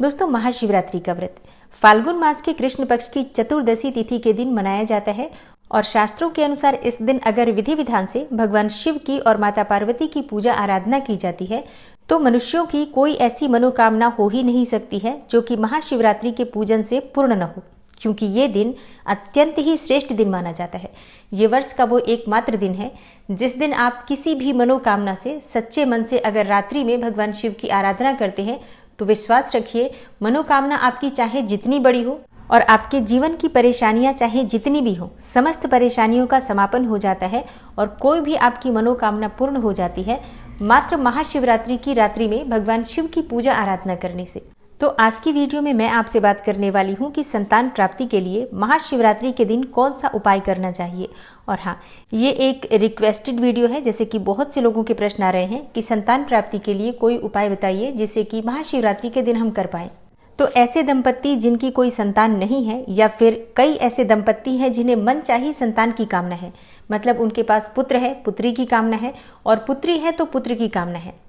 दोस्तों, महाशिवरात्रि का व्रत फाल्गुन मास के कृष्ण पक्ष की चतुर्दशी तिथि के दिन मनाया जाता है और शास्त्रों के अनुसार इस दिन अगर विधि विधान से भगवान शिव की और माता पार्वती की पूजा आराधना की जाती है तो मनुष्यों की कोई ऐसी मनोकामना हो ही नहीं सकती है जो कि महाशिवरात्रि के पूजन से पूर्ण न हो, क्योंकि ये दिन अत्यंत ही श्रेष्ठ दिन माना जाता है। ये वर्ष का वो एकमात्र दिन है जिस दिन आप किसी भी मनोकामना से सच्चे मन से अगर रात्रि में भगवान शिव की आराधना करते हैं तो विश्वास रखिए, मनोकामना आपकी चाहे जितनी बड़ी हो और आपके जीवन की परेशानियां चाहे जितनी भी हो, समस्त परेशानियों का समापन हो जाता है और कोई भी आपकी मनोकामना पूर्ण हो जाती है मात्र महाशिवरात्रि की रात्रि में भगवान शिव की पूजा आराधना करने से। तो आज की वीडियो में मैं आपसे बात करने वाली हूँ कि संतान प्राप्ति के लिए महाशिवरात्रि के दिन कौन सा उपाय करना चाहिए। और हाँ, ये एक रिक्वेस्टेड वीडियो है, जैसे कि बहुत से लोगों के प्रश्न आ रहे हैं कि संतान प्राप्ति के लिए कोई उपाय बताइए जिससे कि महाशिवरात्रि के दिन हम कर पाएं। तो ऐसे दंपत्ति जिनकी कोई संतान नहीं है या फिर कई ऐसे दंपत्ति हैं जिन्हें मनचाही संतान की कामना है, मतलब उनके पास पुत्र है, पुत्री की कामना है और पुत्री है तो पुत्र की कामना है,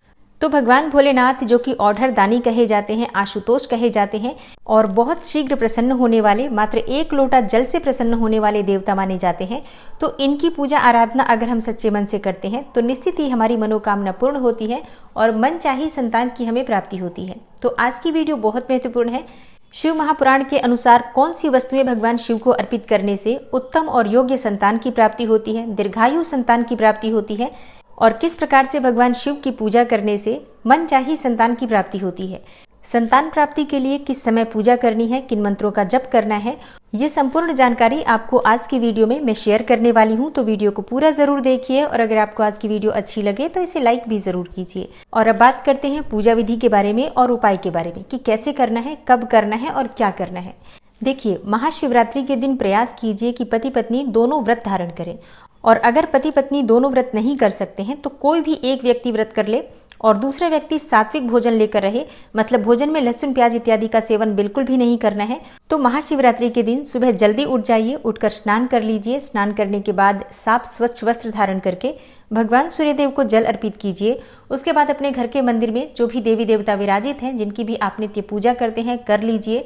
तो भगवान भोलेनाथ जो कि औढ़र दानी कहे जाते हैं, आशुतोष कहे जाते हैं और बहुत शीघ्र प्रसन्न होने वाले, मात्र एक लोटा जल से प्रसन्न होने वाले देवता माने जाते हैं, तो इनकी पूजा आराधना अगर हम सच्चे मन से करते हैं तो निश्चित ही हमारी मनोकामना पूर्ण होती है और मनचाही संतान की हमें प्राप्ति होती है। तो आज की वीडियो बहुत महत्वपूर्ण है। शिव महापुराण के अनुसार कौन सी वस्तुएं भगवान शिव को अर्पित करने से उत्तम और योग्य संतान की प्राप्ति होती है, दीर्घायु संतान की प्राप्ति होती है और किस प्रकार से भगवान शिव की पूजा करने से मनचाही संतान की प्राप्ति होती है। संतान प्राप्ति के लिए किस समय पूजा करनी है, किन मंत्रों का जप करना है, ये संपूर्ण जानकारी आपको आज की वीडियो में मैं शेयर करने वाली हूँ। तो वीडियो को पूरा जरूर देखिए और अगर आपको आज की वीडियो अच्छी लगे तो इसे लाइक भी जरूर कीजिए। और अब बात करते हैं पूजा विधि के बारे में और उपाय के बारे में कि कैसे करना है, कब करना है और क्या करना है। देखिए, महाशिवरात्रि के दिन प्रयास कीजिए कि पति पत्नी दोनों व्रत धारण करें और अगर पति पत्नी दोनों व्रत नहीं कर सकते हैं तो कोई भी एक व्यक्ति व्रत कर ले और दूसरा व्यक्ति सात्विक भोजन लेकर रहे, मतलब भोजन में लहसुन प्याज इत्यादि का सेवन बिल्कुल भी नहीं करना है। तो महाशिवरात्रि के दिन सुबह जल्दी उठ जाइए, उठकर स्नान कर लीजिए। स्नान करने के बाद साफ स्वच्छ वस्त्र धारण करके भगवान सूर्यदेव को जल अर्पित कीजिए। उसके बाद अपने घर के मंदिर में जो भी देवी देवता विराजित हैं, जिनकी भी आप नित्य पूजा करते हैं, कर लीजिए।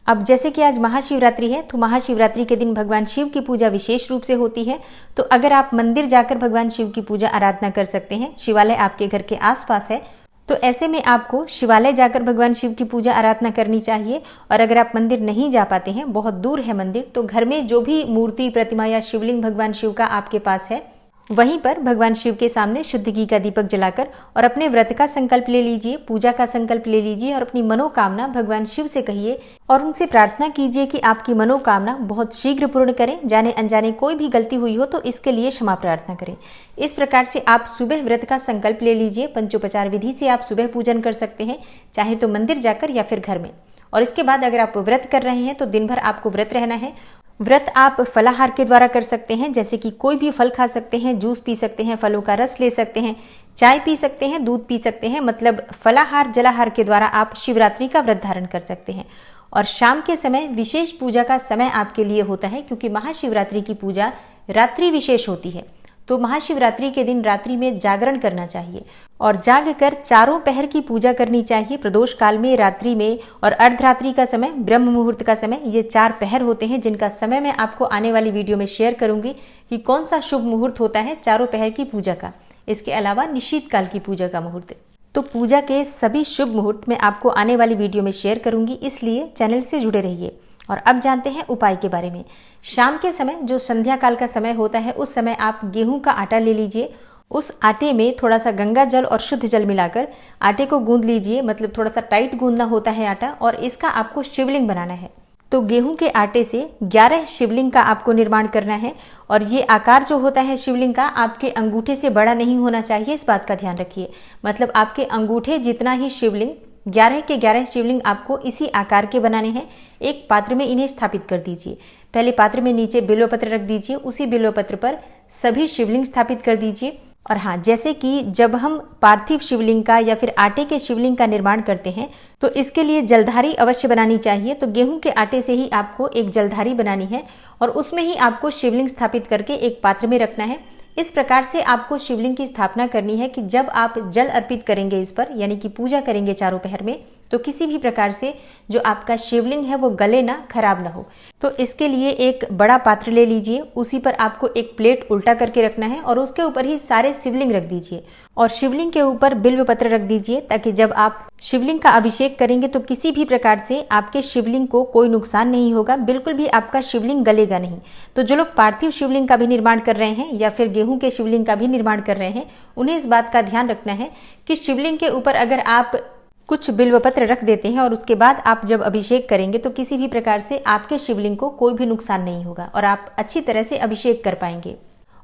अब जैसे कि आज महाशिवरात्रि है तो महाशिवरात्रि के दिन भगवान शिव की पूजा विशेष रूप से होती है, तो अगर आप मंदिर जाकर भगवान शिव की पूजा आराधना कर सकते हैं, शिवालय आपके घर के आसपास है, तो ऐसे में आपको शिवालय जाकर भगवान शिव की पूजा आराधना करनी चाहिए। और अगर आप मंदिर नहीं जा पाते हैं, बहुत दूर है मंदिर, तो घर में जो भी मूर्ति, प्रतिमा या शिवलिंग भगवान शिव का आपके पास है, वहीं पर भगवान शिव के सामने शुद्ध घी का दीपक जलाकर और अपने व्रत का संकल्प ले लीजिए, पूजा का संकल्प ले लीजिए और अपनी मनोकामना भगवान शिव से कहिए और उनसे प्रार्थना कीजिए कि आपकी मनोकामना बहुत शीघ्र पूर्ण करें। जाने अनजाने कोई भी गलती हुई हो तो इसके लिए क्षमा प्रार्थना करें। इस प्रकार से आप सुबह व्रत का संकल्प ले लीजिए। पंचोपचार विधि से आप सुबह पूजन कर सकते हैं, चाहे तो मंदिर जाकर या फिर घर में। और इसके बाद अगर आप व्रत कर रहे हैं तो दिन भर आपको व्रत रहना है। व्रत आप फलाहार के द्वारा कर सकते हैं, जैसे कि कोई भी फल खा सकते हैं, जूस पी सकते हैं, फलों का रस ले सकते हैं, चाय पी सकते हैं, दूध पी सकते हैं, मतलब फलाहार जलाहार के द्वारा आप शिवरात्रि का व्रत धारण कर सकते हैं। और शाम के समय विशेष पूजा का समय आपके लिए होता है, क्योंकि महाशिवरात्रि की पूजा रात्रि विशेष होती है। तो महाशिवरात्रि के दिन रात्रि में जागरण करना चाहिए और जाग कर चारों पहर की पूजा करनी चाहिए। प्रदोष काल में, रात्रि में और अर्धरात्रि का समय, ब्रह्म मुहूर्त का समय, ये 4 पहर होते हैं जिनका समय मैं आपको आने वाली वीडियो में शेयर करूंगी कि कौन सा शुभ मुहूर्त होता है चारों पहर की पूजा का। इसके अलावा निशीत काल की पूजा का मुहूर्त। तो पूजा के सभी शुभ मुहूर्त मैं आपको आने वाली वीडियो में शेयर करूंगी, इसलिए चैनल से जुड़े रहिए। और अब जानते हैं उपाय के बारे में। शाम के समय, जो संध्या काल का समय होता है, उस समय आप गेहूं का आटा ले लीजिए। उस आटे में थोड़ा सा गंगा जल और शुद्ध जल मिलाकर आटे को गूंद लीजिए, मतलब थोड़ा सा टाइट गूंदना होता है आटा, और इसका आपको शिवलिंग बनाना है। तो गेहूं के आटे से 11 शिवलिंग का आपको निर्माण करना है और ये आकार जो होता है शिवलिंग का आपके अंगूठे से बड़ा नहीं होना चाहिए, इस बात का ध्यान रखिए। मतलब आपके अंगूठे जितना ही शिवलिंग, 11 के 11 शिवलिंग आपको इसी आकार के बनाने हैं। एक पात्र में इन्हें स्थापित कर दीजिए। पहले पात्र में नीचे बिल्वपत्र रख दीजिए, उसी बिल्वपत्र पर सभी शिवलिंग स्थापित कर दीजिए। और हाँ, जैसे कि जब हम पार्थिव शिवलिंग का या फिर आटे के शिवलिंग का निर्माण करते हैं तो इसके लिए जलधारी अवश्य बनानी चाहिए। तो गेहूं के आटे से ही आपको एक जलधारी बनानी है और उसमें ही आपको शिवलिंग स्थापित करके एक पात्र में रखना है। इस प्रकार से आपको शिवलिंग की स्थापना करनी है कि जब आप जल अर्पित करेंगे इस पर, यानी कि पूजा करेंगे चारों पहर में, तो किसी भी प्रकार से जो आपका शिवलिंग है वो गले ना, खराब ना हो। तो इसके लिए एक बड़ा पात्र ले लीजिए, उसी पर आपको एक प्लेट उल्टा करके रखना है और उसके ऊपर ही सारे शिवलिंग रख दीजिए और शिवलिंग के ऊपर बिल्व पत्र रख दीजिए, ताकि जब आप शिवलिंग का अभिषेक करेंगे तो किसी भी प्रकार से आपके शिवलिंग को कोई नुकसान नहीं होगा, बिल्कुल भी आपका शिवलिंग गलेगा नहीं। तो जो लोग पार्थिव शिवलिंग का भी निर्माण कर रहे हैं या फिर गेहूं के शिवलिंग का भी निर्माण कर रहे हैं, उन्हें इस बात का ध्यान रखना है कि शिवलिंग के ऊपर अगर आप कुछ बिल्व पत्र रख देते हैं और उसके बाद आप जब अभिषेक करेंगे तो किसी भी प्रकार से आपके शिवलिंग को कोई भी नुकसान नहीं होगा और आप अच्छी तरह से अभिषेक कर पाएंगे।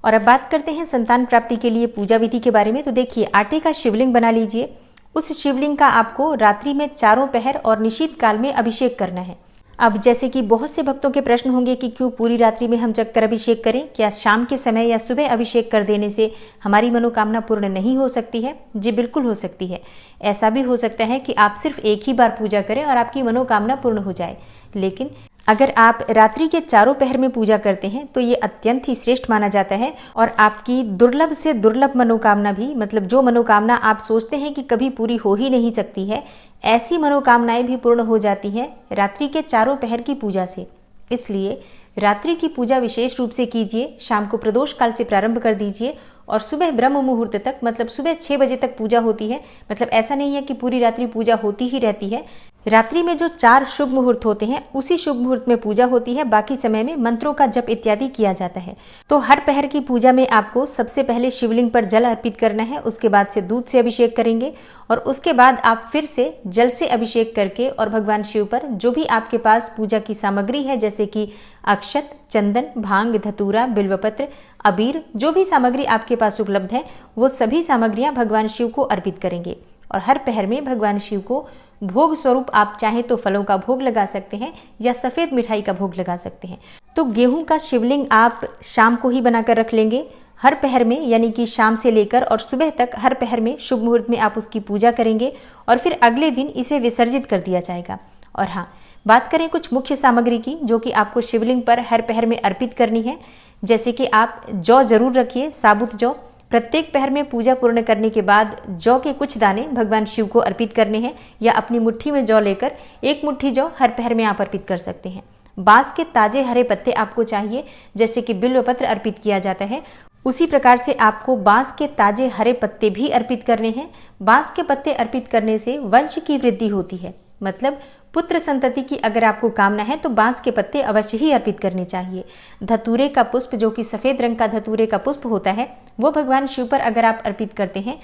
और अब बात करते हैं संतान प्राप्ति के लिए पूजा विधि के बारे में। तो देखिए, आटे का शिवलिंग बना लीजिए। उस शिवलिंग का आपको रात्रि में चारों पहर और निशीत काल में अभिषेक करना है। अब जैसे कि बहुत से भक्तों के प्रश्न होंगे कि क्यों पूरी रात्रि में हम जगकर अभिषेक करें, क्या शाम के समय या सुबह अभिषेक कर देने से हमारी मनोकामना पूर्ण नहीं हो सकती है? जी बिल्कुल हो सकती है। ऐसा भी हो सकता है कि आप सिर्फ एक ही बार पूजा करें और आपकी मनोकामना पूर्ण हो जाए, लेकिन अगर आप रात्रि के चारों पहर में पूजा करते हैं तो ये अत्यंत ही श्रेष्ठ माना जाता है और आपकी दुर्लभ से दुर्लभ मनोकामना भी, मतलब जो मनोकामना आप सोचते हैं कि कभी पूरी हो ही नहीं सकती है, ऐसी मनोकामनाएं भी पूर्ण हो जाती हैं रात्रि के चारों पहर की पूजा से। इसलिए रात्रि की पूजा विशेष रूप से कीजिए, शाम को प्रदोष काल से प्रारंभ कर दीजिए और सुबह ब्रह्म मुहूर्त तक, मतलब सुबह 6 बजे तक पूजा होती है। मतलब ऐसा नहीं है कि पूरी रात्रि पूजा होती ही रहती है। रात्रि में जो 4 शुभ मुहूर्त होते हैं उसी शुभ मुहूर्त में पूजा होती है, बाकी समय में मंत्रों का जप इत्यादि किया जाता है। तो हर पहर की पूजा में आपको सबसे पहले शिवलिंग पर जल अर्पित करना है, उसके बाद से दूध से अभिषेक करेंगे और उसके बाद आप फिर से जल से अभिषेक करके और भगवान शिव पर जो भी आपके पास पूजा की सामग्री है, जैसे कि अक्षत, चंदन, भांग, धतूरा, बिल्वपत्र, अबीर, जो भी सामग्री आपके पास उपलब्ध है वो सभी सामग्रियां भगवान शिव को अर्पित करेंगे। और हर पहर में भगवान शिव को भोग स्वरूप आप चाहे तो फलों का भोग लगा सकते हैं या सफेद मिठाई का भोग लगा सकते हैं। तो गेहूं का शिवलिंग आप शाम को ही बनाकर रख लेंगे। हर पहर में, यानी कि शाम से लेकर और सुबह तक हर पहर में शुभ मुहूर्त में आप उसकी पूजा करेंगे और फिर अगले दिन इसे विसर्जित कर दिया जाएगा। और हाँ, बात करें कुछ मुख्य सामग्री की जो कि आपको शिवलिंग पर हर पहर में अर्पित करनी है, जैसे कि आप जौ जरूर रखिए, साबुत जौ। प्रत्येक पहर में पूजा पूर्ण करने के बाद जौ के कुछ दाने भगवान शिव को अर्पित करने हैं या अपनी मुट्ठी में जौ लेकर 1 मुट्ठी जौ हर पहर में आप अर्पित कर सकते हैं। बांस के ताजे हरे पत्ते आपको चाहिए, जैसे कि बिल्व पत्र अर्पित किया जाता है उसी प्रकार से आपको बांस के ताजे हरे पत्ते भी अर्पित करने हैं। बांस के पत्ते अर्पित करने से वंश की वृद्धि होती है, मतलब पुत्र संतति की अगर आपको कामना है तो बांस के पत्ते अवश्य ही अर्पित करने चाहिए। धतूरे का पुष्प, जो कि सफेद रंग का धतूरे का पुष्प होता है, वो भगवान शिव पर अगर आप अर्पित करते हैं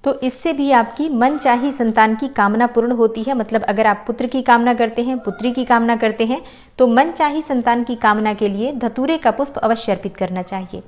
तो इससे भी आपकी मनचाही संतान की कामना पूर्ण होती है। मतलब अगर आप पुत्र की कामना करते हैं, पुत्री की कामना करते हैं, तो मनचाही संतान की कामना के लिए धतूरे का पुष्प अवश्य अर्पित करना चाहिए।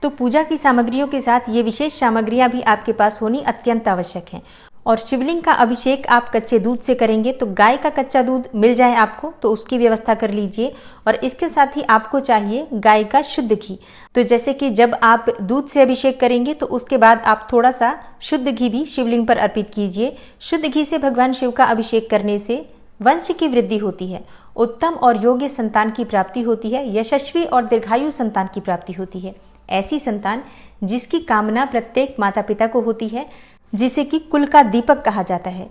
तो पूजा की सामग्रियों के साथ ये विशेष सामग्रियां भी आपके पास होनी अत्यंत आवश्यक है। और शिवलिंग का अभिषेक आप कच्चे दूध से करेंगे, तो गाय का कच्चा दूध मिल जाए आपको तो उसकी व्यवस्था कर लीजिए। और इसके साथ ही आपको चाहिए गाय का शुद्ध घी। तो जैसे कि जब आप दूध से अभिषेक करेंगे तो उसके बाद आप थोड़ा सा शुद्ध घी भी शिवलिंग पर अर्पित कीजिए। शुद्ध घी से भगवान शिव का अभिषेक करने से वंश की वृद्धि होती है, उत्तम और योग्य संतान की प्राप्ति होती है, यशस्वी और दीर्घायु संतान की प्राप्ति होती है। ऐसी संतान जिसकी कामना प्रत्येक माता पिता को होती है, जिसे कि कुल का दीपक कहा जाता है।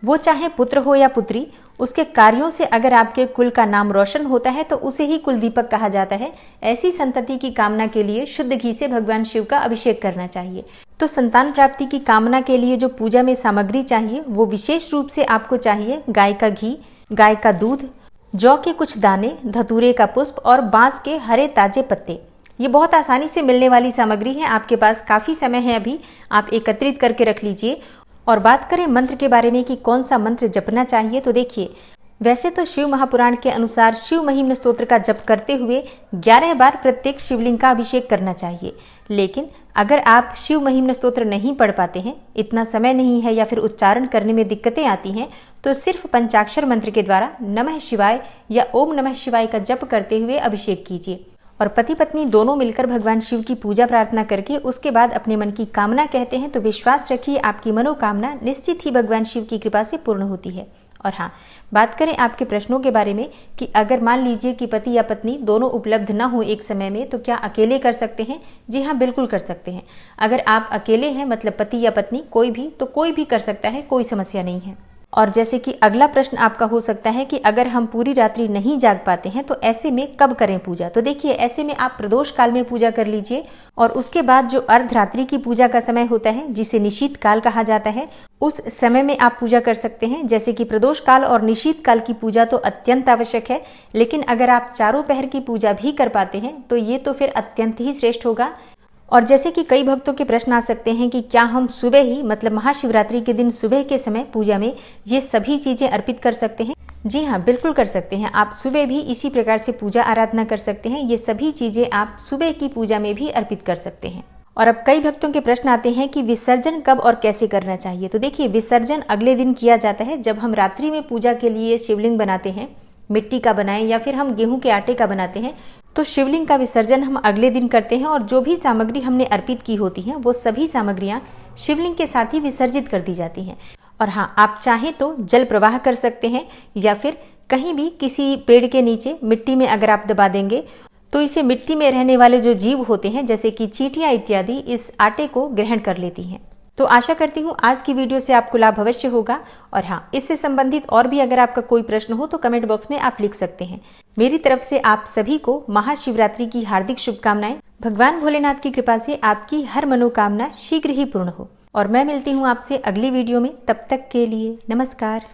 वो चाहे पुत्र हो या पुत्री, उसके कार्यों से अगर आपके कुल का नाम रोशन होता है तो उसे ही कुल दीपक कहा जाता है। ऐसी संतति की कामना के लिए शुद्ध घी से भगवान शिव का अभिषेक करना चाहिए। तो संतान प्राप्ति की कामना के लिए जो पूजा में सामग्री चाहिए वो विशेष रूप से आपको चाहिए गाय का घी, गाय का दूध, जौ के कुछ दाने, धतूरे का पुष्प और बांस के हरे ताजे पत्ते। ये बहुत आसानी से मिलने वाली सामग्री है, आपके पास काफ़ी समय है अभी, आप एकत्रित करके रख लीजिए। और बात करें मंत्र के बारे में कि कौन सा मंत्र जपना चाहिए, तो देखिए, वैसे तो शिव महापुराण के अनुसार शिव महिम्न स्तोत्र का जप करते हुए 11 बार प्रत्येक शिवलिंग का अभिषेक करना चाहिए। लेकिन अगर आप शिव महिम्न स्तोत्र नहीं पढ़ पाते हैं, इतना समय नहीं है या फिर उच्चारण करने में दिक्कतें आती हैं, तो सिर्फ पंचाक्षर मंत्र के द्वारा नमः शिवाय या ओम नमः शिवाय का जप करते हुए अभिषेक कीजिए। और पति पत्नी दोनों मिलकर भगवान शिव की पूजा प्रार्थना करके उसके बाद अपने मन की कामना कहते हैं तो विश्वास रखिए आपकी मनोकामना निश्चित ही भगवान शिव की कृपा से पूर्ण होती है। और हाँ, बात करें आपके प्रश्नों के बारे में कि अगर मान लीजिए कि पति या पत्नी दोनों उपलब्ध ना हो एक समय में, तो क्या अकेले कर सकते हैं? जी हाँ, बिल्कुल कर सकते हैं। अगर आप अकेले हैं, मतलब पति या पत्नी कोई भी, तो कोई भी कर सकता है, कोई समस्या नहीं है। और जैसे कि अगला प्रश्न आपका हो सकता है कि अगर हम पूरी रात्रि नहीं जाग पाते हैं तो ऐसे में कब करें पूजा। तो देखिए, ऐसे में आप प्रदोष काल में पूजा कर लीजिए और उसके बाद जो अर्धरात्रि की पूजा का समय होता है, जिसे निशीथ काल कहा जाता है, उस समय में आप पूजा कर सकते हैं। जैसे कि प्रदोष काल और निशीथ काल की पूजा तो अत्यंत आवश्यक है, लेकिन अगर आप चारों पहर की पूजा भी कर पाते हैं तो ये तो फिर अत्यंत ही श्रेष्ठ होगा। और जैसे कि कई भक्तों के प्रश्न आ सकते हैं कि क्या हम सुबह ही, मतलब महाशिवरात्रि के दिन सुबह के समय पूजा में ये सभी चीजें अर्पित कर सकते हैं? जी हाँ, बिल्कुल कर सकते हैं। आप सुबह भी इसी प्रकार से पूजा आराधना कर सकते हैं। ये सभी चीजें आप सुबह की पूजा में भी अर्पित कर सकते हैं। और अब कई भक्तों के प्रश्न आते हैं कि विसर्जन कब और कैसे करना चाहिए। तो देखिए, विसर्जन अगले दिन किया जाता है जब हम रात्रि में पूजा के लिए शिवलिंग बनाते हैं, मिट्टी का बनाएं या फिर हम गेहूं के आटे का बनाते हैं, तो शिवलिंग का विसर्जन हम अगले दिन करते हैं और जो भी सामग्री हमने अर्पित की होती है वो सभी सामग्रियां शिवलिंग के साथ ही विसर्जित कर दी जाती हैं। और हाँ, आप चाहें तो जल प्रवाह कर सकते हैं या फिर कहीं भी किसी पेड़ के नीचे मिट्टी में अगर आप दबा देंगे तो इसे मिट्टी में रहने वाले जो जीव होते हैं, जैसे कि चींटियां इत्यादि, इस आटे को ग्रहण कर लेती हैं। तो आशा करती हूँ आज की वीडियो से आपको लाभ अवश्य होगा। और हाँ, इससे संबंधित और भी अगर आपका कोई प्रश्न हो तो कमेंट बॉक्स में आप लिख सकते हैं। मेरी तरफ से आप सभी को महाशिवरात्रि की हार्दिक शुभकामनाएं। भगवान भोलेनाथ की कृपा से आपकी हर मनोकामना शीघ्र ही पूर्ण हो। और मैं मिलती हूँ आपसे अगली वीडियो में। तब तक के लिए नमस्कार।